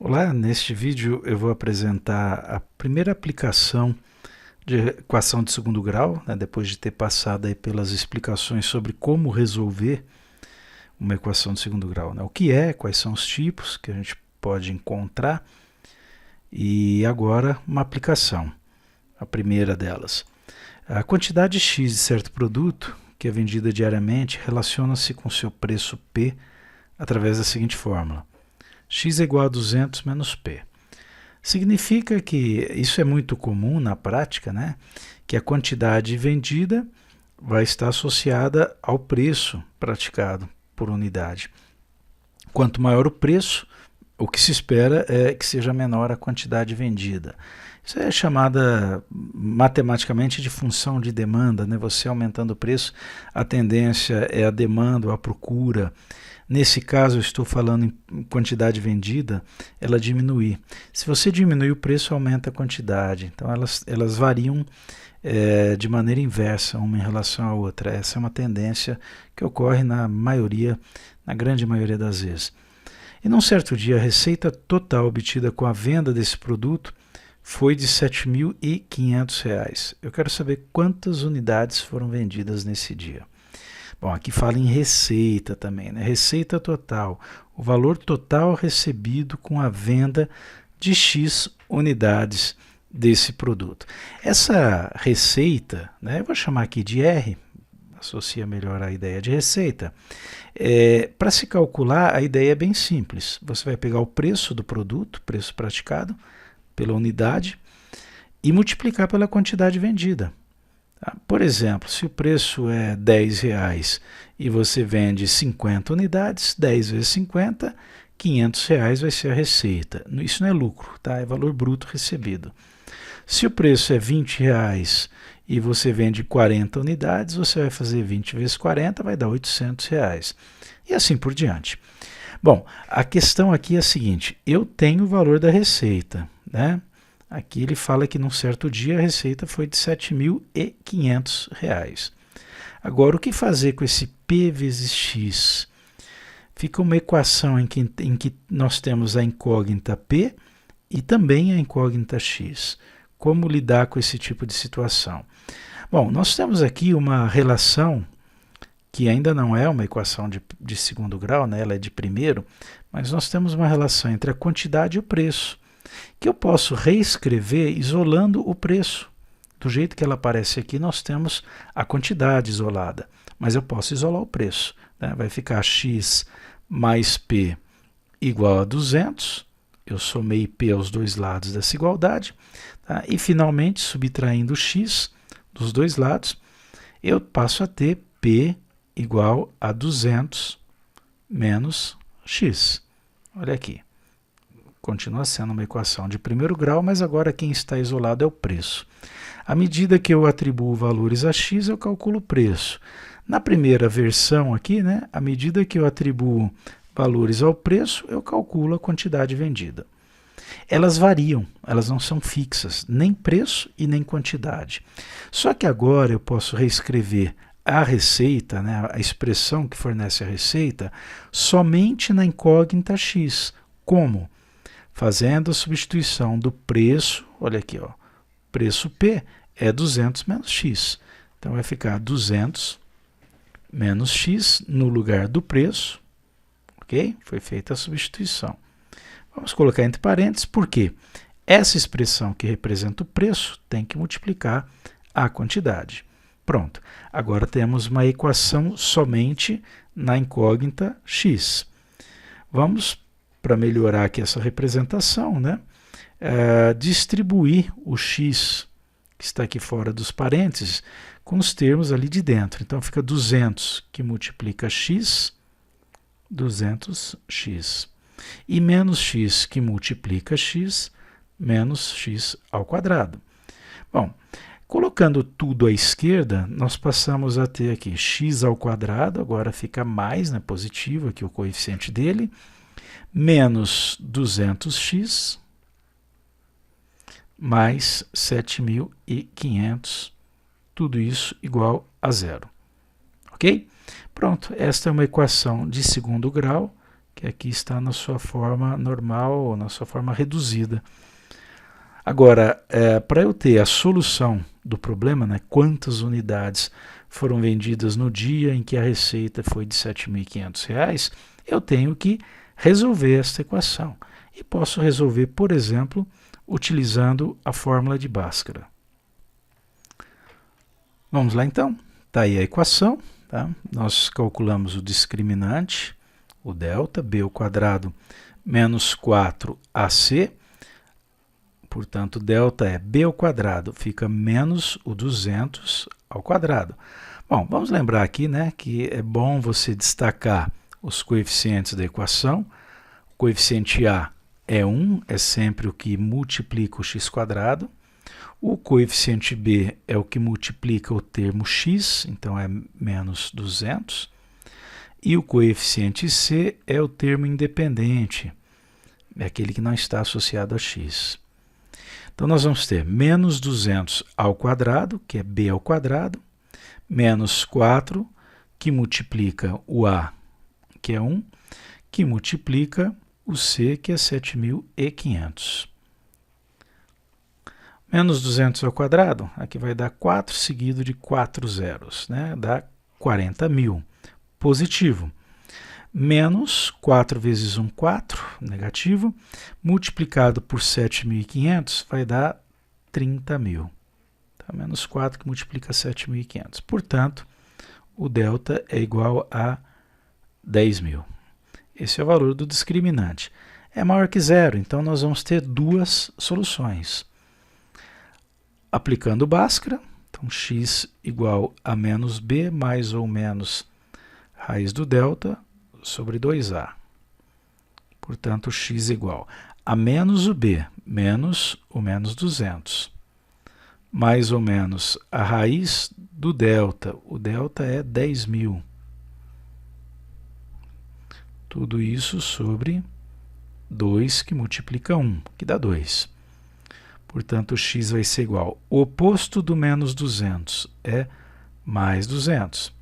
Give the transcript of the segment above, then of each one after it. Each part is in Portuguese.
Olá, neste vídeo eu vou apresentar a primeira aplicação de equação de segundo grau, né, depois de ter passado aí pelas explicações sobre como resolver uma equação de segundo grau, né, o que é, quais são os tipos que a gente pode encontrar e agora uma aplicação, a primeira delas. A quantidade X de certo produto que é vendida diariamente relaciona-se com seu preço P através da seguinte fórmula: x é igual a 200 menos P. Significa que isso é muito comum na prática, né? Que a quantidade vendida vai estar associada ao preço praticado por unidade. Quanto maior o preço, o que se espera é que seja menor a quantidade vendida. Isso é chamada matematicamente de função de demanda, né? Você aumentando o preço, a tendência é a demanda ou a procura. Nesse caso, eu estou falando em quantidade vendida, ela diminuir. Se você diminuir o preço, aumenta a quantidade. Então, elas variam de maneira inversa uma em relação à outra. Essa é uma tendência que ocorre na grande maioria das vezes. E num certo dia, a receita total obtida com a venda desse produto foi de R$ 7.500. Eu quero saber quantas unidades foram vendidas nesse dia. Bom, aqui fala em receita também, né? Receita total, o valor total recebido com a venda de X unidades desse produto. Essa receita, né, eu vou chamar aqui de R, associa melhor a ideia de receita. Para se calcular, a ideia é bem simples. Você vai pegar o preço do produto, preço praticado, pela unidade, e multiplicar pela quantidade vendida. Por exemplo, se o preço é R$10 e você vende 50 unidades, 10 vezes 50, R$500 vai ser a receita. Isso não é lucro, tá? É valor bruto recebido. Se o preço é R$20 e você vende 40 unidades, você vai fazer 20 vezes 40, vai dar R$800. E assim por diante. Bom, a questão aqui é a seguinte: eu tenho o valor da receita, né? Aqui ele fala que num certo dia a receita foi de R$ 7.500. Agora, o que fazer com esse P vezes X? Fica uma equação em que nós temos a incógnita P e também a incógnita X. Como lidar com esse tipo de situação? Bom, nós temos aqui uma relação que ainda não é uma equação de segundo grau, né? Ela é de primeiro, mas nós temos uma relação entre a quantidade e o preço, que eu posso reescrever isolando o preço. Do jeito que ela aparece aqui, nós temos a quantidade isolada, mas eu posso isolar o preço, né? Vai ficar x mais p igual a 200, eu somei p aos dois lados dessa igualdade, tá? E finalmente, subtraindo x dos dois lados, eu passo a ter p igual a 200 menos x. Olha aqui. Continua sendo uma equação de primeiro grau, mas agora quem está isolado é o preço. À medida que eu atribuo valores a x, eu calculo o preço. Na primeira versão aqui, né, à medida que eu atribuo valores ao preço, eu calculo a quantidade vendida. Elas variam, elas não são fixas, nem preço e nem quantidade. Só que agora eu posso reescrever a receita, né, a expressão que fornece a receita, somente na incógnita x. Como? Fazendo a substituição do preço, olha aqui, ó, preço P é 200 menos X. Então vai ficar 200 menos X no lugar do preço, ok? Foi feita a substituição. Vamos colocar entre parênteses, porque essa expressão que representa o preço tem que multiplicar a quantidade. Pronto, agora temos uma equação somente na incógnita X. Vamos, para melhorar aqui essa representação, né, distribuir o x que está aqui fora dos parênteses com os termos ali de dentro. Então fica 200 que multiplica x, 200x. E menos x que multiplica x, menos x ao quadrado. Bom, colocando tudo à esquerda, nós passamos a ter aqui x ao quadrado, agora fica mais, né, positivo aqui o coeficiente dele, menos 200x, mais 7.500, tudo isso igual a zero. Ok? Pronto, esta é uma equação de segundo grau que aqui está na sua forma normal ou na sua forma reduzida. Agora, para eu ter a solução do problema, né, quantas unidades foram vendidas no dia em que a receita foi de R$ 7.500, eu tenho que resolver esta equação. E posso resolver, por exemplo, utilizando a fórmula de Bhaskara. Vamos lá então. Está aí a equação. Tá? Nós calculamos o discriminante, o delta, b ao quadrado menos 4ac. Portanto, delta é b ao quadrado, fica menos o 200 ao quadrado. Bom, vamos lembrar aqui, né, que é bom você destacar os coeficientes da equação. O coeficiente a é 1, é sempre o que multiplica o x². O coeficiente b é o que multiplica o termo x, então é menos 200. E o coeficiente c é o termo independente, é aquele que não está associado a x. Então, nós vamos ter menos 200 ao quadrado, que é b ao quadrado, menos 4, que multiplica o a, que é 1, que multiplica o c, que é 7.500. Menos 200 ao quadrado, aqui vai dar 4 seguido de 4 zeros, né? Dá 40.000, positivo. Menos 4 vezes 1, 4, negativo, multiplicado por 7.500 vai dar 30.000. Tá? Menos 4 que multiplica 7.500. Portanto, o delta é igual a 10.000. Esse é o valor do discriminante. É maior que zero, então nós vamos ter duas soluções. Aplicando Bhaskara, então x igual a menos b mais ou menos raiz do delta sobre 2a. Portanto, x igual a menos o b, menos o menos 200, mais ou menos a raiz do delta. O delta é 10.000. Tudo isso sobre 2, que multiplica 1, que dá 2. Portanto, x vai ser igual. O oposto do menos 200 é mais 200.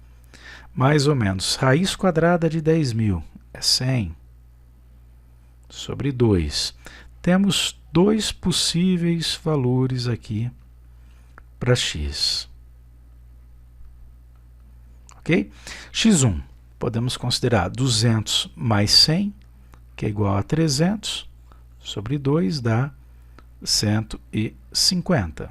Mais ou menos, raiz quadrada de 10.000 é 100 sobre 2. Temos dois possíveis valores aqui para x. Ok? x1, podemos considerar 200 mais 100, que é igual a 300, sobre 2 dá 150.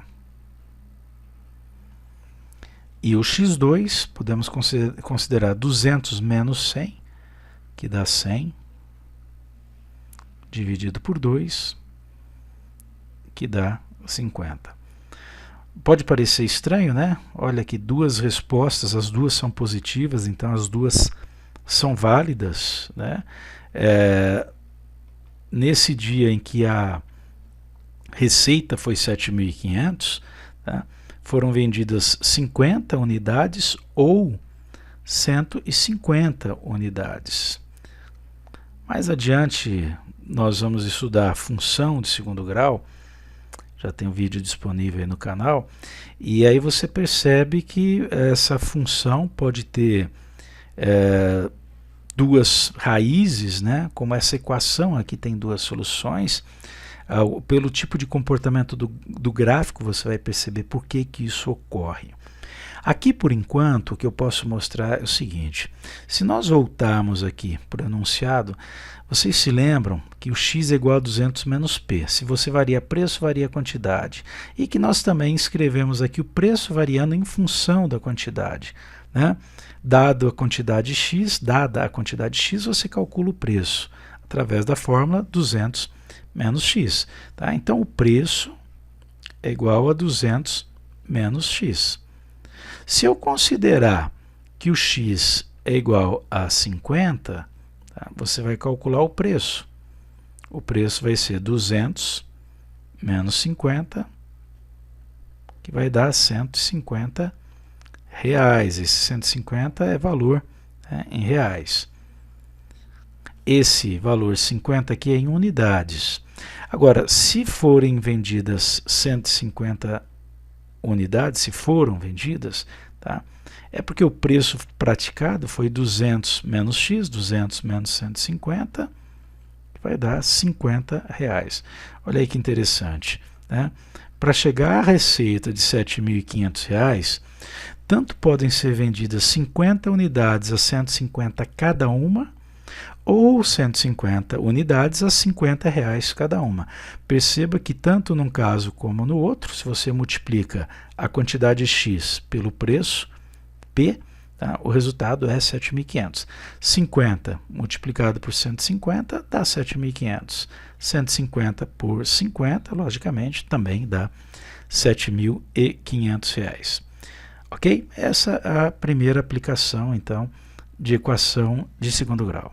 E o x2, podemos considerar 200 menos 100, que dá 100, dividido por 2, que dá 50. Pode parecer estranho, né? Olha aqui, duas respostas, as duas são positivas, então as duas são válidas, né? Nesse dia em que a receita foi 7.500, tá? Foram vendidas 50 unidades ou 150 unidades. Mais adiante, nós vamos estudar a função de segundo grau, já tem um vídeo disponível aí no canal, e aí você percebe que essa função pode ter duas raízes, né? Como essa equação aqui tem duas soluções. Pelo tipo de comportamento do gráfico, você vai perceber por que isso ocorre. Aqui, por enquanto, o que eu posso mostrar é o seguinte. Se nós voltarmos aqui para o enunciado, vocês se lembram que o x é igual a 200 menos p. Se você varia preço, varia quantidade. E que nós também escrevemos aqui o preço variando em função da quantidade, né? Dada a quantidade x, você calcula o preço através da fórmula 200 menos x. Tá? Então, o preço é igual a 200 menos x. Se eu considerar que o x é igual a 50, tá? Você vai calcular o preço. O preço vai ser 200 menos 50, que vai dar 150 reais. Esse 150 é valor, né, em reais. Esse valor 50 aqui é em unidades. Agora, se forem vendidas 150 unidades, se foram vendidas, tá? É porque o preço praticado foi 200 menos x, 200 menos 150, vai dar R$50. Olha aí que interessante, né? Para chegar à receita de R$7.500, tanto podem ser vendidas 50 unidades a 150 cada uma, ou 150 unidades a R$50 cada uma. Perceba que tanto num caso como no outro, se você multiplica a quantidade X pelo preço, P, tá, o resultado é 7.500. 50 multiplicado por 150 dá 7.500. 150 por 50, logicamente, também dá R$7.500. Ok? Essa é a primeira aplicação, então, de equação de segundo grau.